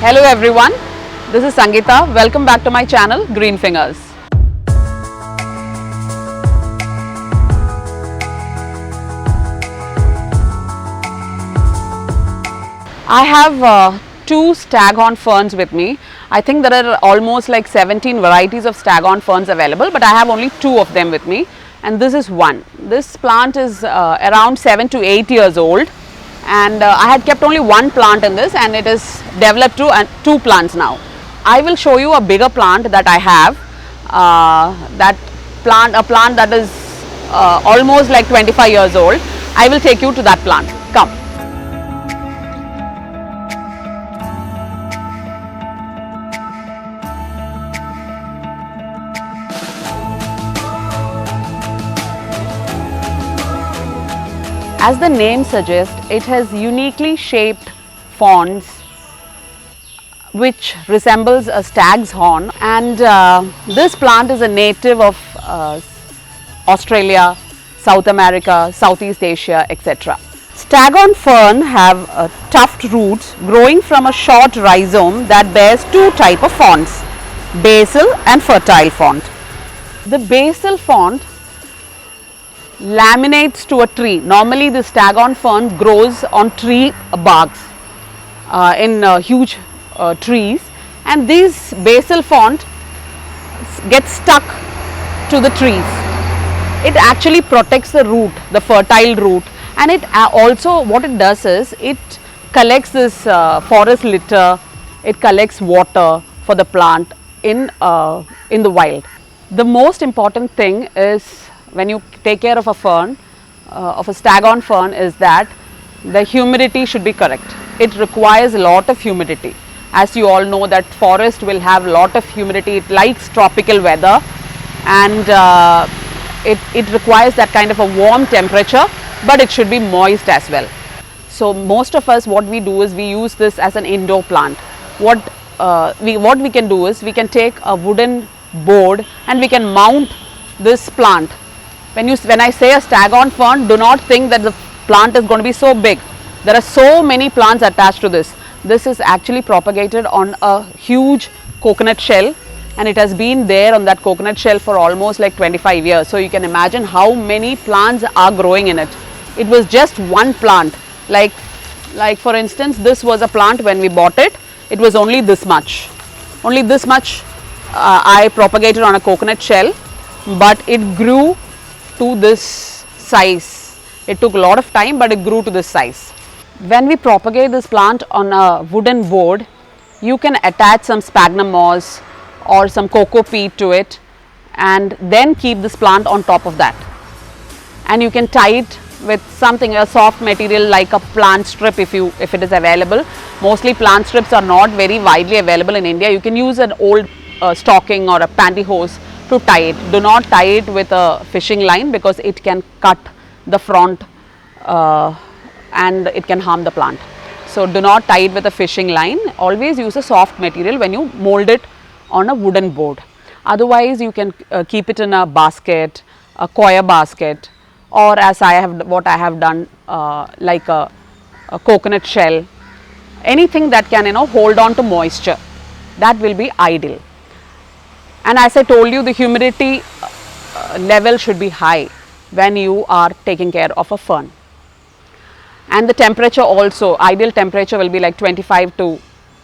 Hello everyone, this is Sangeeta. Welcome back to my channel Green Fingers. I have two staghorn ferns with me. I think there are almost like 17 varieties of staghorn ferns available, but I have only two of them with me, and this is one. This plant is around 7 to 8 years old, and I had kept only one plant in this, and it is developed to two plants now. I will show you a bigger plant that I have. A plant that is almost like 25 years old. I will take you to that plant. Come. As the name suggests, it has uniquely shaped fronds which resembles a stag's horn, and this plant is a native of Australia, South America, Southeast Asia, etc. Staghorn fern have tufted roots growing from a short rhizome that bears two types of fronds, basal and fertile frond. The basal frond laminates to a tree. Normally the staghorn fern grows on tree barks in huge trees, and these basal frond get stuck to the trees. It actually protects the root, the fertile root, and it also, what it does is it collects this forest litter, it collects water for the plant in the wild. The most important thing is, when you take care of a fern, of a staghorn fern, is that the humidity should be correct. It requires a lot of humidity. As you all know, that forest will have a lot of humidity. It likes tropical weather, and it requires that kind of a warm temperature, but it should be moist as well. So most of us, what we do is we use this as an indoor plant. What we can do is we can take a wooden board and we can mount this plant. When I say a staghorn fern, do not think that the plant is going to be so big. There are so many plants attached to this. This is actually propagated on a huge coconut shell, and it has been there on that coconut shell for almost like 25 years. So you can imagine how many plants are growing in it. It was just one plant. Like for instance, this was a plant when we bought it. It was only this much. Only this much I propagated on a coconut shell, but it grew to this size. It took a lot of time, but it grew to this size. When we propagate this plant on a wooden board, you can attach some sphagnum moss or some cocoa peat to it, and then keep this plant on top of that. And you can tie it with something, a soft material like a plant strip if it is available. Mostly plant strips are not very widely available in India. You can use an old stocking or a pantyhose to tie it. Do not tie it with a fishing line, because it can cut the front and it can harm the plant. So do not tie it with a fishing line. Always use a soft material when you mold it on a wooden board. Otherwise you can keep it in a basket, a coir basket, or as I have done, like a coconut shell. Anything that can hold on to moisture, that will be ideal. And as I told you, the humidity level should be high when you are taking care of a fern. And the temperature also, ideal temperature will be like 25 to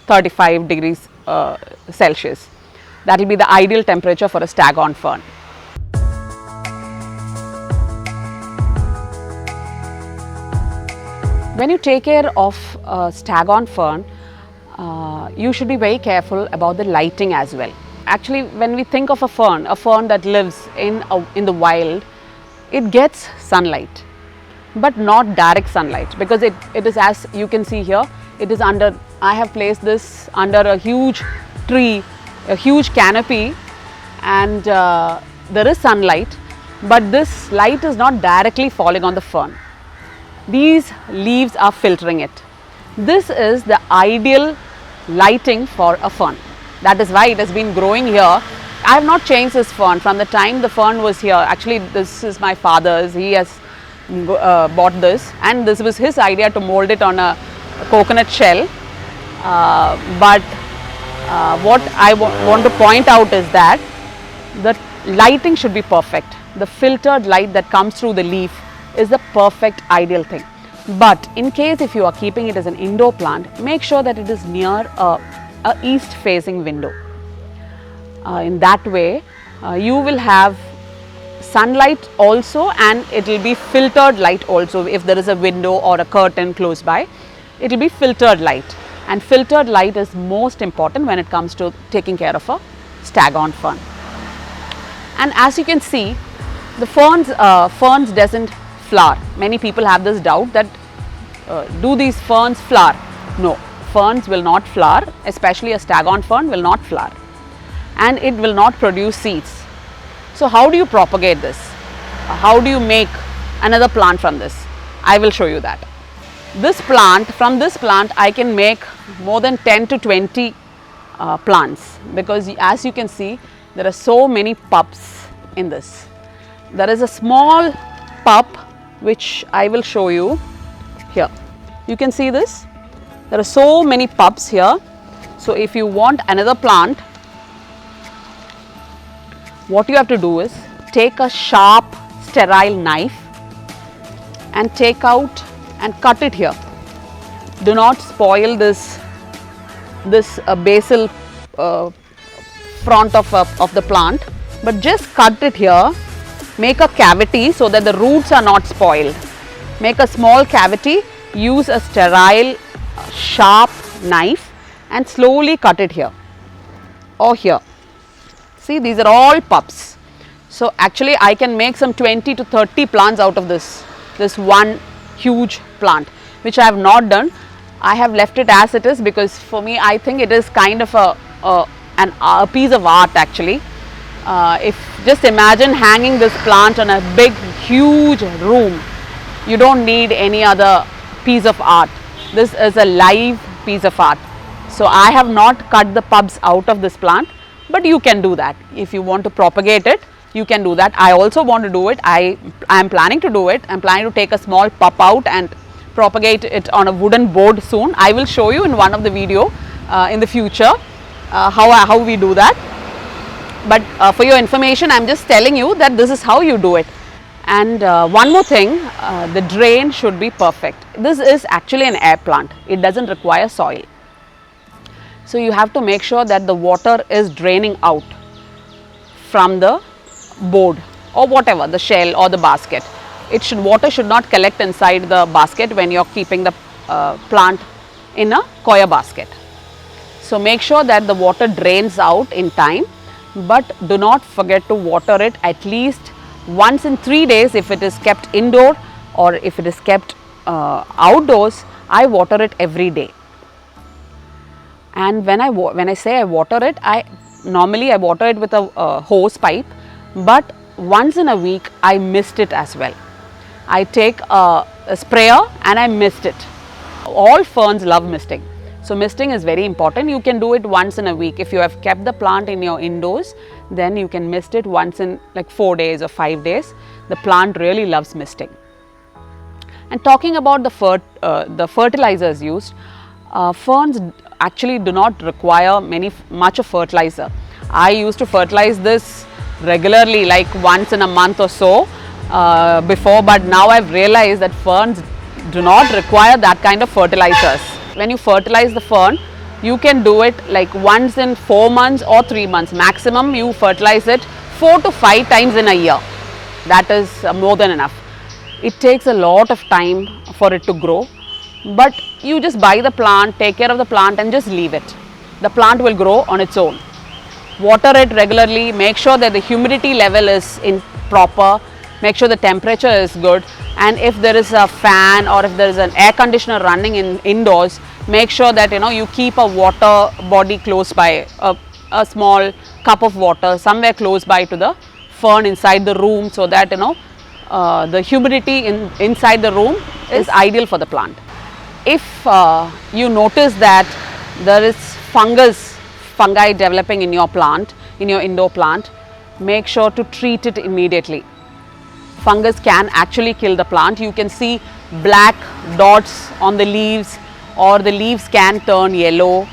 35 degrees Celsius. That will be the ideal temperature for a staghorn fern. When you take care of a staghorn fern, you should be very careful about the lighting as well. Actually, when we think of a fern that lives in the wild, it gets sunlight, but not direct sunlight, because it is, as you can see here, it is under, I have placed this under a huge tree, a huge canopy, and there is sunlight, but this light is not directly falling on the fern. These leaves are filtering it. This is the ideal lighting for a fern. That is why it has been growing here. I have not changed this fern from the time the fern was here. Actually, this is my father's. He has bought this, and this was his idea to mold it on a coconut shell. but what I want to point out is that the lighting should be perfect. The filtered light that comes through the leaf is the perfect ideal thing. But in case if you are keeping it as an indoor plant, make sure that it is near a east facing window. In that way you will have sunlight also, and it will be filtered light also. If there is a window or a curtain close by, it will be filtered light, and filtered light is most important when it comes to taking care of a staghorn fern. And as you can see, the ferns doesn't flower. Many people have this doubt that do these ferns flower? No, ferns will not flower, especially a staghorn fern will not flower, and it will not produce seeds. So how do you propagate this? How do you make another plant from this? I will show you that. This plant, from this plant I can make more than 10 to 20 plants, because as you can see, there are so many pups in this. There is a small pup which I will show you here. You can see this. There are so many pups here. So if you want another plant, what you have to do is take a sharp sterile knife and take out and cut it here. Do not spoil this basal front of the plant, but just cut it here. Make a cavity so that the roots are not spoiled. Make a small cavity, use a sterile sharp knife and slowly cut it here or here. See, these are all pups. So actually I can make some 20 to 30 plants out of this one huge plant, which I have not done. I have left it as it is because for me I think it is kind of a piece of art actually. If just imagine hanging this plant on a big huge room, you don't need any other piece of art. This is a live piece of art. So I have not cut the pups out of this plant, but you can do that. If you want to propagate it, you can do that. I also want to do it. I am planning to do it. I am planning to take a small pup out and propagate it on a wooden board soon. I will show you in one of the video in the future how we do that. But for your information, I am just telling you that this is how you do it. And one more thing, the drain should be perfect. This is actually an air plant. It doesn't require soil. So you have to make sure that the water is draining out from the board or whatever, the shell or the basket. Water should not collect inside the basket when you are keeping the plant in a coir basket. So make sure that the water drains out in time, but do not forget to water it at least once in 3 days if it is kept indoor, or if it is kept outdoors, I water it every day. And when I say I water it, normally I water it with a hose pipe, but once in a week I mist it as well. I take a sprayer and I mist it. All ferns love misting. So misting is very important. You can do it once in a week. If you have kept the plant in your indoors, then you can mist it once in like 4 days or 5 days. The plant really loves misting. And talking about the fertilizers used, ferns actually do not require much of fertilizer. I used to fertilize this regularly, like once in a month or so before, but now I've realized that ferns do not require that kind of fertilizers. When you fertilize the fern, you can do it like once in 4 months or 3 months. Maximum you fertilize it 4 to 5 times in a year. That is more than enough. It takes a lot of time for it to grow, but you just buy the plant, take care of the plant and just leave it. The plant will grow on its own. Water it regularly, make sure that the humidity level is proper, make sure the temperature is good, and if there is a fan or if there is an air conditioner running indoors, make sure that you keep a water body close by, a small cup of water somewhere close by to the fern inside the room, so that the humidity inside the room is ideal for the plant. If you notice that there is fungi developing in your plant, in your indoor plant, make sure to treat it immediately. Fungus can actually kill the plant. You can see black dots on the leaves or the leaves can turn yellow.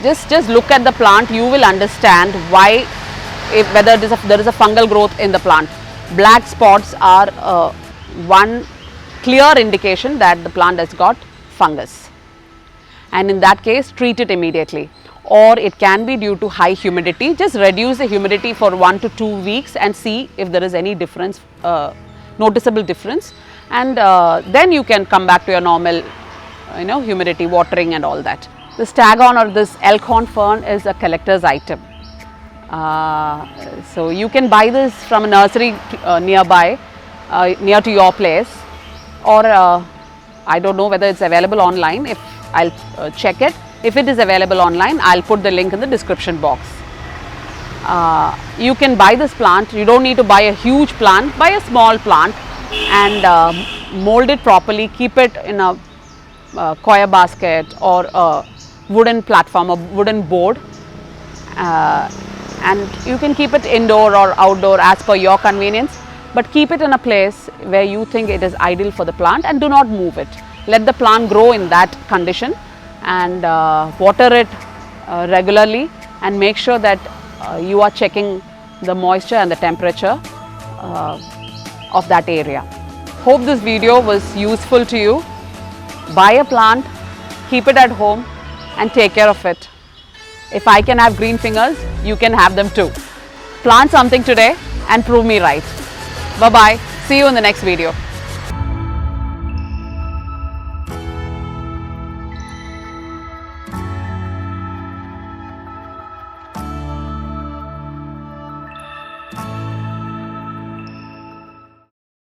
Just look at the plant, you will understand why, whether there is a fungal growth in the plant. Black spots are one clear indication that the plant has got fungus, and in that case treat it immediately. Or it can be due to high humidity. Just reduce the humidity for 1 to 2 weeks and see if there is any difference, noticeable difference, and then you can come back to your normal humidity, watering and all that. The staghorn or this elkhorn fern is a collector's item. So you can buy this from a nursery nearby, near to your place, or I don't know whether it's available online. If I'll check it. If it is available online, I'll put the link in the description box. You can buy this plant. You don't need to buy a huge plant. Buy a small plant and mold it properly. Keep it in a coir basket or a wooden platform, a wooden board, and you can keep it indoor or outdoor as per your convenience, but keep it in a place where you think it is ideal for the plant, and do not move it. Let the plant grow in that condition, and water it regularly, and make sure that you are checking the moisture and the temperature of that area. Hope this video was useful to you. Buy a plant, keep it at home and take care of it. If I can have green fingers, you can have them too. Plant something today and prove me right. Bye bye. See you in the next video.